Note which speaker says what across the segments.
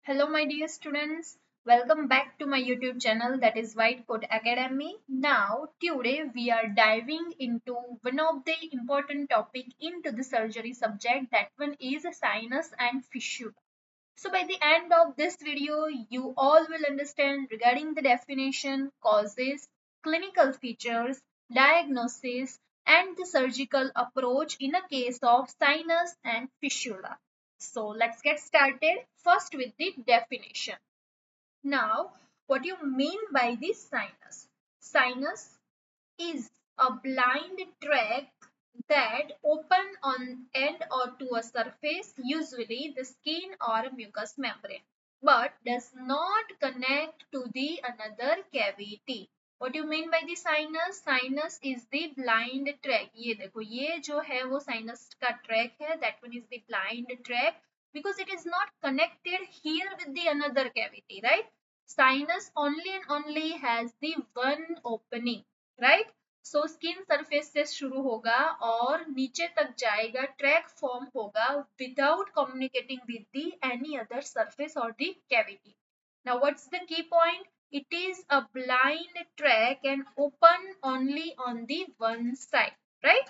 Speaker 1: Hello, my dear students. Welcome back to my YouTube channel, that is White Coat Academy. Now, today we are diving into one of the important topic into the surgery subject. That one is sinus and fistula. So by the end of this video, you all will understand regarding the definition, causes, clinical features, diagnosis, and the surgical approach in a case of sinus and fistula. So let's get started first with the definition. Now, what you mean by the sinus? Sinus is a blind tract that open on end or to a surface, usually the skin or mucous membrane, but does not connect to the another cavity. What do you mean by the sinus? Sinus is the blind tract. ये देखो, ये जो है वो sinus का tract है. That one is the blind tract because it is not connected here with the another cavity, right? Sinus only and only has the one opening, right? So skin surface से शुरू होगा और नीचे तक जाएगा, track form होगा without communicating with the any other surface और the cavity. Now what's the key point? It is a blind track and open only on the one side, right?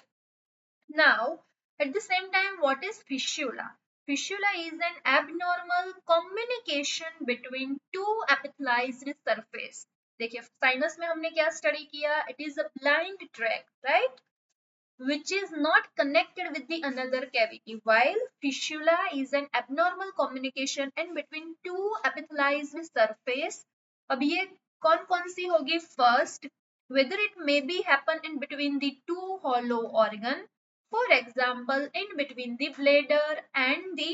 Speaker 1: Now, at the same time, what is fistula? Fistula is an abnormal communication between two epithelialized surface. देखिए sinus में हमने क्या study किया? It is a blind tract, right? Which is not connected with the another cavity, while fistula is an abnormal communication in between two epithelialized surface. अब ये कौन कौन सी होगी? First, whether it may be happen in between the two hollow organ, for example, in between the bladder and the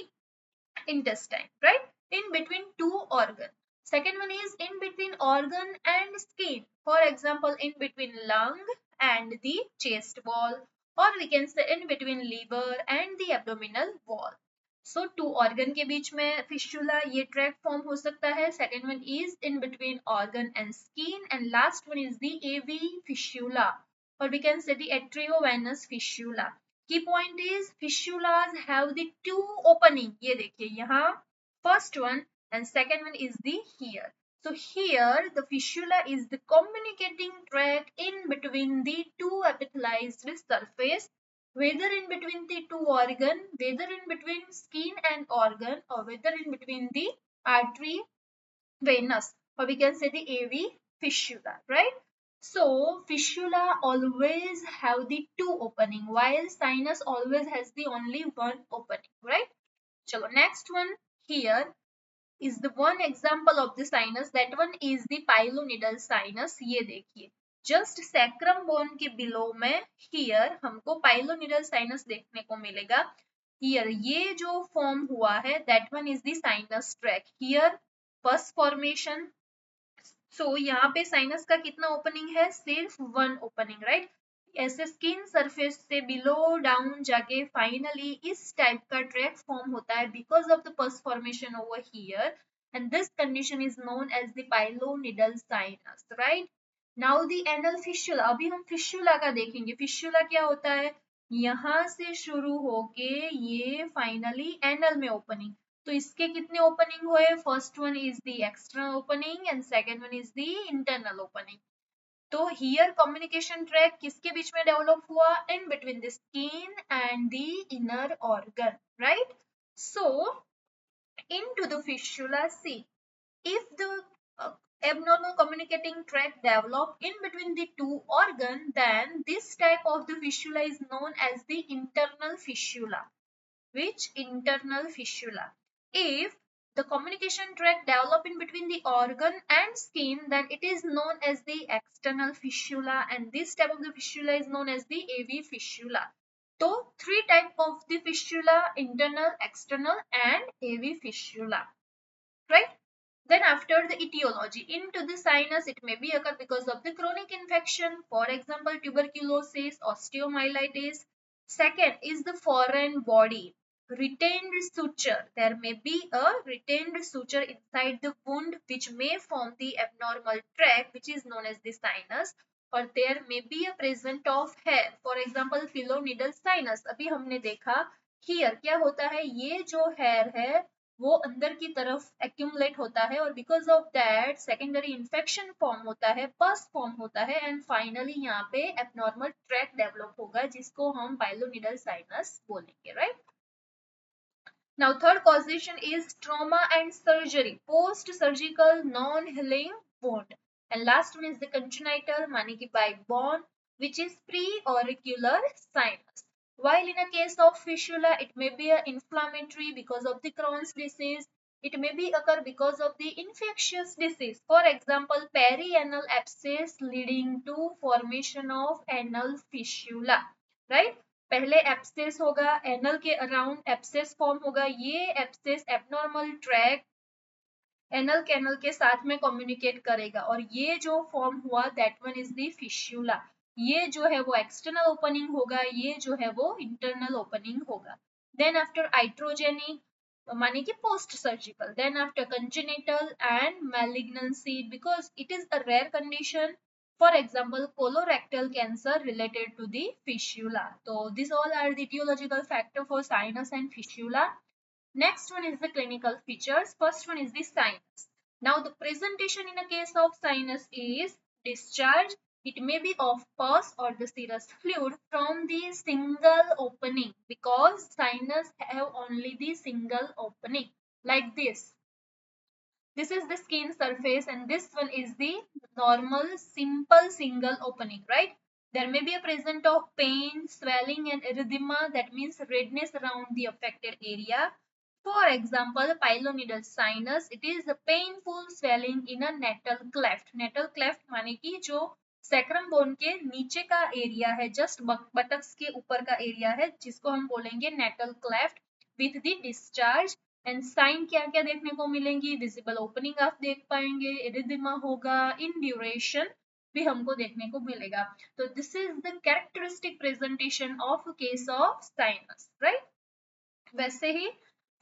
Speaker 1: intestine, right? In between two organ. Second one is in between organ and skin. For example, in between lung and the chest wall, or we can say in between liver and the abdominal wall. So two organ के बीच में fistula ये tract form हो सकता है. Second one is in between organ and skin, and last one is the AV fistula, or we can say the arteriovenous fistula. की point is फिस्टुलास have the two opening. ये देखिए यहाँ first one and second one is the here. So here the fistula is the communicating tract in between the two epithelialized surface, whether in between the two organ, whether in between skin and organ, or whether in between the artery venous, or we can say the AV fistula, right? So fistula always have the two opening, while sinus always has the only one opening, right? Chalo, next one here is the one example of the sinus. That one is the pilonidal sinus. ये देखिए, just sacrum bone के below में here हमको pilonidal sinus देखने को मिलेगा. Here ये जो form हुआ है, that one is the sinus tract. Here first formation. सो यहाँ पे साइनस का कितना ओपनिंग है? सिर्फ वन ओपनिंग, राइट? ऐसे स्किन सरफेस से बिलो डाउन जाके फाइनली इस टाइप का ट्रैक फॉर्म होता है because of the pus formation over here, and this condition is known as the pilonidal sinus, right? Now the anal fistula. अभी हम fistula का देखेंगे. फिस्टुला क्या होता है? यहाँ से शुरू होके ये फाइनली एनल में ओपनिंग. तो इसके कितने ओपनिंग हुए? First one is the external opening and second one is the internal opening. तो हियर कम्युनिकेशन ट्रैक किसके बीच में डेवलप हुआ? In between the skin and the inner organ, right? So into the fistula, see, if the abnormal communicating tract develop in between the two organ, then this type of the fistula is known as the internal fistula. Which? Internal fistula. If the communication tract develop in between the organ and skin, then it is known as the external fistula, and this type of the fistula is known as the AV fistula. So three type of the fistula: internal, external and AV fistula, right? Then after the etiology, into the sinus, it may be occur because of the chronic infection, for example tuberculosis, osteomyelitis. Second is the foreign body, retained suture. There may be a retained suture inside the wound which may form the abnormal tract, which is known as the sinus, or there may be a present of hair, for example pilonidal sinus. अभी हमने देखा here क्या होता है, ये जो hair है वो अंदर की तरफ एक्यूमुलेट होता है और because of that secondary infection form होता है, पस फॉर्म होता है एंड फाइनली यहाँ पे एबनॉर्मल ट्रैक डेवलप होगा जिसको हम पाइलोनिडल साइनस बोलेंगे, right? Now third causation is trauma and surgery, post surgical non healing wound, and last one is the congenital माने कि by born, which is pre-auricular sinus. While in a case of fistula it may be a inflammatory because of the Crohn's disease, it may be occur because of the infectious disease, for example perianal abscess leading to formation of anal fistula, right? पहले abscess होगा, anal के around abscess form होगा, ये abscess abnormal track anal canal के साथ में communicate करेगा और ये जो फॉर्म हुआ दैट वन इज द फिस्यूला। ये जो है वो एक्सटर्नल ओपनिंग होगा, ये जो है वो इंटरनल ओपनिंग होगा। देन आफ्टर आइट्रोजेनिक माने कि post surgical, then after congenital and malignancy because it is a rare condition, for example colorectal cancer related to the fistula. So these all are the etiological factor for sinus and fistula. Next one is the clinical features. First one is the sinus. Now the presentation in a case of sinus is discharge. It may be of pus or the serous fluid from the single opening because sinus have only the single opening like this. This is the skin surface and this one is the normal simple single opening, right? There may be a present of pain, swelling and erythema, that means redness around the affected area. For example, pyloneal sinus, it is a painful swelling in a natal cleft. Natal cleft माने कि जो sacrum bone के नीचे का area है, just buttocks के ऊपर का एरिया है, जिसको हम बोलेंगे natal cleft with the discharge. And sign क्या क्या देखने को मिलेंगी, विजिबल ओपनिंग आप देख पाएंगे, एरिथेमा होगा, इन ड्यूरेशन भी हमको देखने को मिलेगा। तो this is the characteristic presentation of case of sinus, right? वैसे ही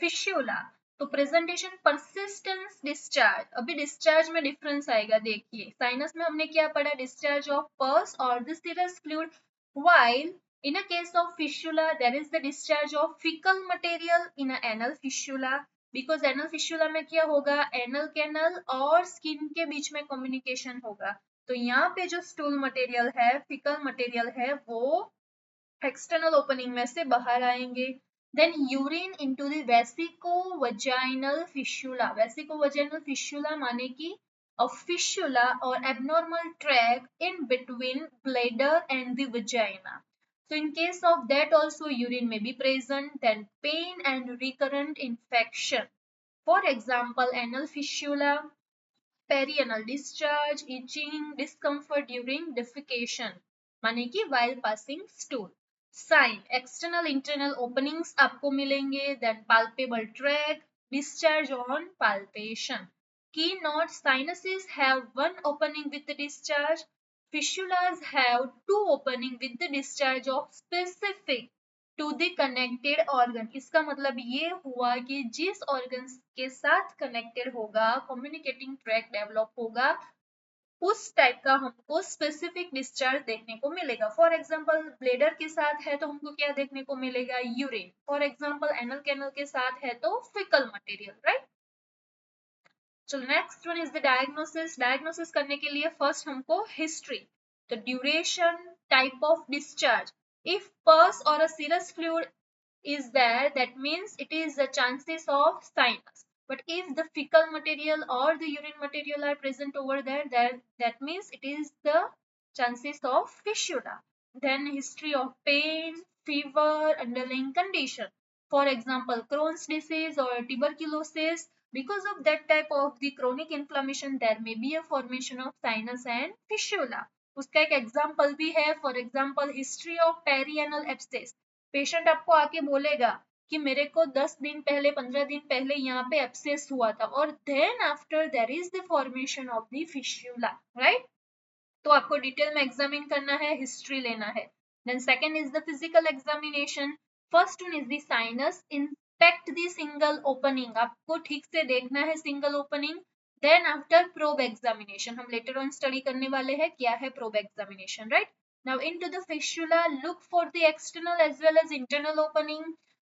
Speaker 1: फिस्यूला, तो प्रेजेंटेशन परसिस्टेंस डिस्चार्ज, अभी डिस्चार्ज में डिफरेंस आएगा। देखिए साइनस में हमने क्या पढ़ा, डिस्चार्ज ऑफ पस और the serous fluid, while in a case of fistula there is the discharge of fecal material in a anal fistula because anal fistula में क्या होगा, anal canal और skin के बीच में communication होगा। तो यहाँ पे जो stool material है, fecal material है, वो एक्सटर्नल ओपनिंग में से बाहर आएंगे। Then urine into the vesicovaginal fistula, vesicovaginal fistula माने कि a fistula or abnormal tract in between bladder and the vagina. So in case of that also urine may be present, then pain and recurrent infection. For example, anal fistula, perianal discharge, itching, discomfort during defecation, माने कि while passing stool. Sign, external internal openings आपको मिलेंगे, then palpable tract, discharge on palpation. Keynote, sinuses have one opening with the discharge, fistulas have two opening with the discharge of specific to the connected organ. इसका मतलब ये हुआ कि जिस organ के साथ कनेक्टेड होगा, कम्युनिकेटिंग ट्रैक डेवलप होगा, उस टाइप का हमको स्पेसिफिक डिस्चार्ज देखने को मिलेगा। फॉर एग्जांपल ब्लेडर के साथ है तो हमको क्या देखने को मिलेगा, urine. For example anal canal के साथ है तो faecal material, right? So next one is the diagnosis. Diagnosis करने के लिए first हमको history, the duration, type of discharge. If pus or a serous fluid is there, that means it is the chances of sinus. But if the fecal material or the urine material are present over there, that means it is the chances of fistula. Then history of pain, fever, underlying condition. For example, Crohn's disease or tuberculosis. Because of that type of the chronic inflammation, there may be a formation of sinus and fistula. उसका एक example भी है, for example history of perianal abscess. Patient आपको आके बोलेगा कि मेरे को 10 दिन पहले 15 दिन पहले यहाँ पे एब्सेस हुआ था और then after there is the formation of the fistula, right? तो आपको डिटेल में एग्जामिन करना है, हिस्ट्री लेना है। Then second is the physical examination. First one is the sinus, inspect the single opening, आपको ठीक से देखना है single opening. Then after probe examination, हम लेटर ऑन स्टडी करने वाले हैं क्या है probe examination, right? Now into the fistula, look for the external as well as internal opening.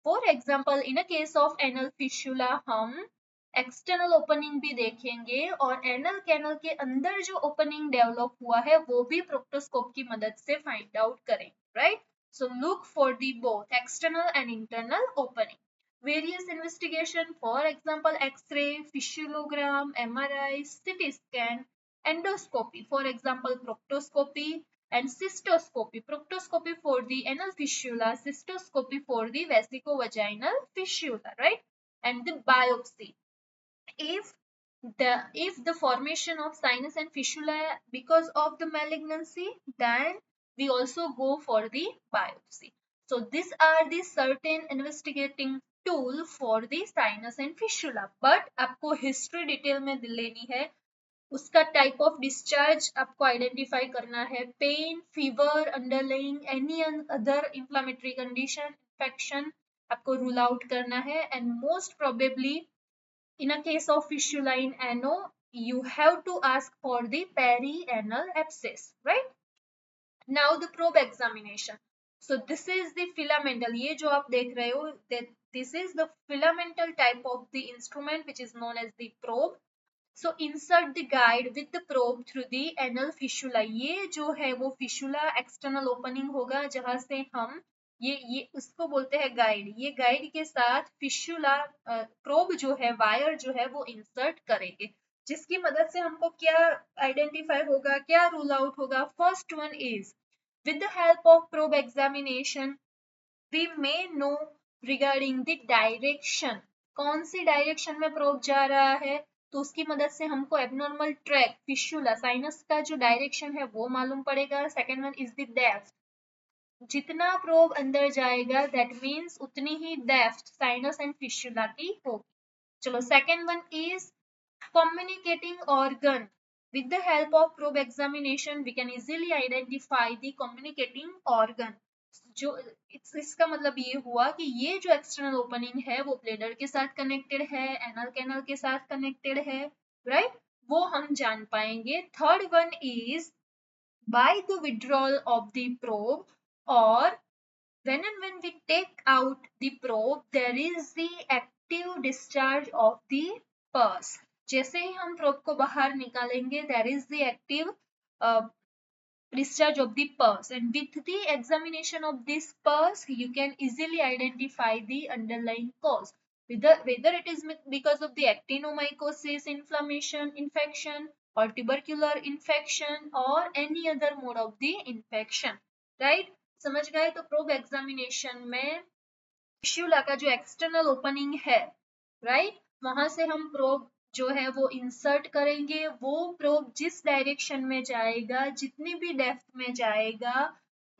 Speaker 1: For example in a case of anal fistula हम external opening भी देखेंगे और एनल कैनल के अंदर जो ओपनिंग डेवलप हुआ है वो भी प्रोक्टोस्कोप की मदद से फाइंड आउट करें, right? So look for the both external and internal opening. Various investigation, for example, X-ray, fissulogram, MRI, CT scan, endoscopy, for example, proctoscopy and cystoscopy. Proctoscopy for the anal fistula, cystoscopy for the vesicovaginal fistula, right? And the biopsy. If the formation of sinus and fistula because of the malignancy, then we also go for the biopsy. So these are the certain investigating tool for the sinus and fistula. But आपको history detail में लेनी है, उसका type of discharge आपको identify करना है, pain, fever, underlying any other inflammatory condition, infection आपको rule out करना है. And most probably in a case of fistula in ano, you have to ask for the perianal abscess, right? Now the probe examination. So this is the filamental, ये जो आप देख रहे हो, this is the filamental type of the instrument which is known as the probe. So insert the guide with the probe through the anal fistula. ये जो है वो fistula external opening होगा जहां से हम ये उसको बोलते हैं गाइड. ये गाइड के साथ फिशुला प्रोब जो है, वायर जो है वो इंसर्ट करेंगे, जिसकी मदद से हमको क्या आइडेंटिफाई होगा, क्या रूल आउट होगा. First one is with the help of probe examination we may know regarding the direction. कौन सी डायरेक्शन में प्रोब जा रहा है, तो उसकी मदद से हमको एबनॉर्मल ट्रैक फिशुला साइनस का जो डायरेक्शन है वो मालूम पड़ेगा. Second one is the depth. जितना प्रोब अंदर जाएगा दैट मीन्स उतनी ही डेप्थ साइनस एंड फिशुला की होगी. चलो second one is communicating organ. With the help of probe examination, we can easily identify the communicating organ. जो इसका मतलब ये हुआ कि ये जो एक्सटर्नल ओपनिंग है वो ब्लेडर के साथ कनेक्टेड है, एनल कैनल के साथ कनेक्टेड है, राइट? वो हम जान पाएंगे. Third one is by the withdrawal of the probe और when we take out the probe, there is the active discharge of the pus. जैसे ही हम प्रोब को बाहर निकालेंगे, there is the active discharge of the pus, and with the examination of this pus, you can easily identify the underlying cause, whether it is because of the actinomycosis, inflammation, infection, or tubercular infection, or any other mode of the infection, right? समझ गए? तो probe examination में फिशुला का जो external opening है, right, वहां से हम प्रोब जो है वो इंसर्ट करेंगे. वो प्रोब जिस डायरेक्शन में जाएगा, जितनी भी डेप्थ में जाएगा,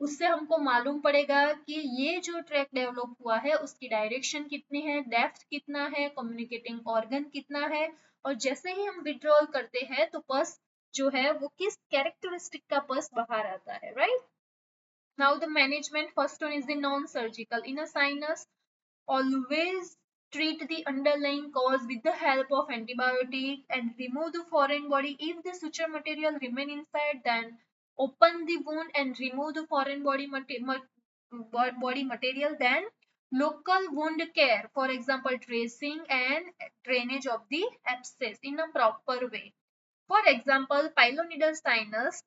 Speaker 1: उससे हमको मालूम पड़ेगा कि ये जो ट्रैक डेवलप हुआ है उसकी डायरेक्शन कितनी है, डेप्थ कितना है, कम्युनिकेटिंग ऑर्गन कितना है. और जैसे ही हम विड्रॉल करते हैं तो पस जो है वो किस कैरेक्टरिस्टिक का पस बाहर आता है, right? Now the management, first one is the non-surgical. In a sinus, always treat the underlying cause with the help of antibiotic and remove the foreign body. If the suture material remain inside, then open the wound and remove the foreign body material. Then local wound care, for example, dressing and drainage of the abscess in a proper way. For example, pilonidal sinus,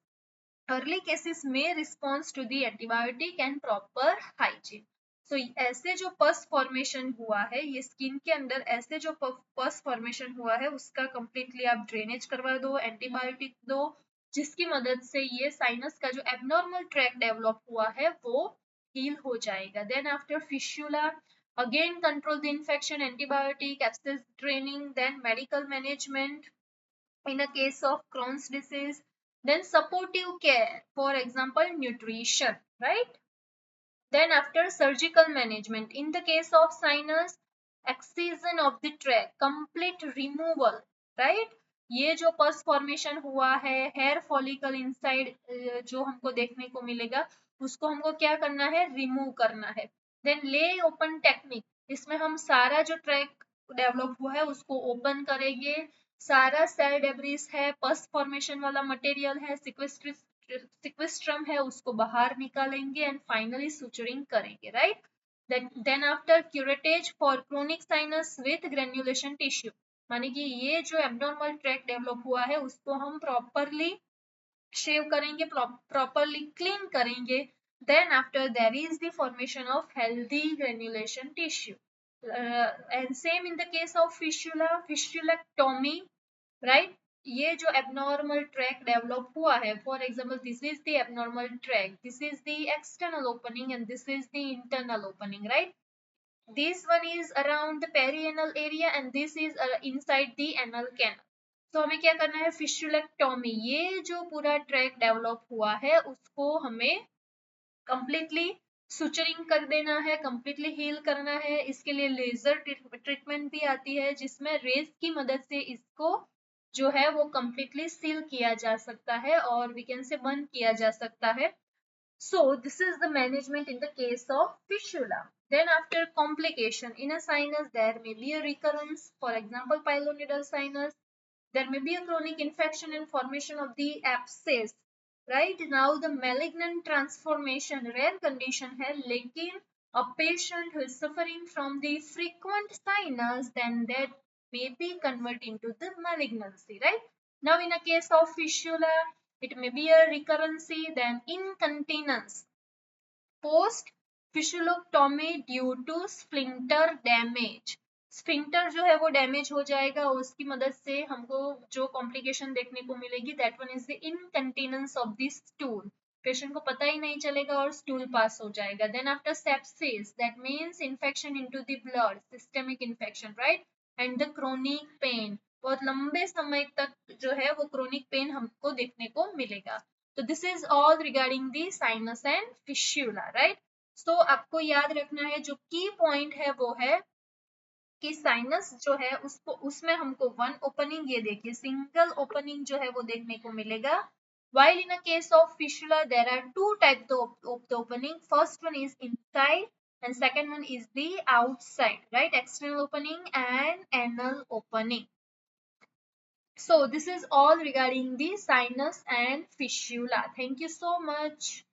Speaker 1: early cases may response to the antibiotic and proper hygiene. So ऐसे जो pus formation हुआ है, ये skin के अंदर ऐसे जो pus formation हुआ है उसका कंप्लीटली आप ड्रेनेज करवा दो, एंटीबायोटिक दो, जिसकी मदद से ये साइनस का जो एबनॉर्मल ट्रैक डेवलप हुआ है वो हील हो जाएगा. Then after fistula, again control the infection, antibiotic, abscess draining, then medical management in a case of Crohn's disease, then supportive care, for example, nutrition, right? Then after surgical management, in the case of sinus, excision of the tract, complete removal, right? ये जो pus formation हुआ है, hair follicle inside जो हमको देखने को मिलेगा, उसको हमको क्या करना है, रिमूव करना है. देन ले ओपन टेक्निक, इसमें हम सारा जो ट्रैक डेवलप हुआ है उसको ओपन करेंगे, सारा सेल डेब्रिस है, पस फॉर्मेशन वाला मटेरियल है, सिक्वेस्ट्रम है, उसको बाहर निकालेंगे एंड फाइनली सुचरिंग करेंगे, right? Then after curettage for chronic sinus with granulation tissue, माने कि ये जो एब्नॉर्मल ट्रैक डेवलप हुआ है उसको हम प्रॉपरली शेव करेंगे, प्रॉपरली क्लीन करेंगे. Then after there is the formation of healthy granulation tissue. And same in the case of fistulectomy, right. ये जो एबनॉर्मल ट्रैक डेवलप हुआ है, for example this is the abnormal track, this is the external opening and this is the internal opening, right. This one is around the perianal area and this is inside the anal canal. तो हमें क्या करना है, फिस्टुलेक्टोमी, ये जो पूरा track develop हुआ है उसको हमें कंप्लीटली सुचरिंग कर देना है, कंप्लीटली हील करना है. इसके लिए लेजर ट्रीटमेंट भी आती है जिसमें रेज की मदद से इसको जो है वो कंप्लीटली सील किया जा सकता है और वी कैन से बंद किया जा सकता है. So this is the management in the case of fistula. Then after complication in a sinus, there may be a recurrence, for example pilonidal sinus. There may be a chronic infection and formation of the abscess. Right now the malignant transformation rare condition है, लेकिन a patient who is suffering from the frequent sinus, then that may be converted into the malignancy. Right now in a case of fistula, it may be a recurrency, then incontinence post fistulectomy due to sphincter damage. Sphincter जो है वो damage हो जाएगा, उसकी मदद से हमको जो कॉम्प्लिकेशन देखने को मिलेगी, that one is the incontinence of the stool. Patient को पता ही नहीं चलेगा और स्टूल पास हो जाएगा. Then after sepsis, that means infection into the blood, systemic infection, right. And the chronic pain, बहुत लंबे समय तक जो है वो क्रोनिक पेन हमको देखने को मिलेगा. तो this is all regarding the sinus and fistula, right. So आपको याद रखना है, जो की पॉइंट है वो है कि साइनस जो है उसको उसमें हमको वन ओपनिंग, ये देखिए सिंगल ओपनिंग जो है वो देखने को मिलेगा. while in a case of fistula there are two types of the opening. First one is inside and second one is the outside, right, external opening and anal opening. So this is all regarding the sinus and fistula. Thank you so much.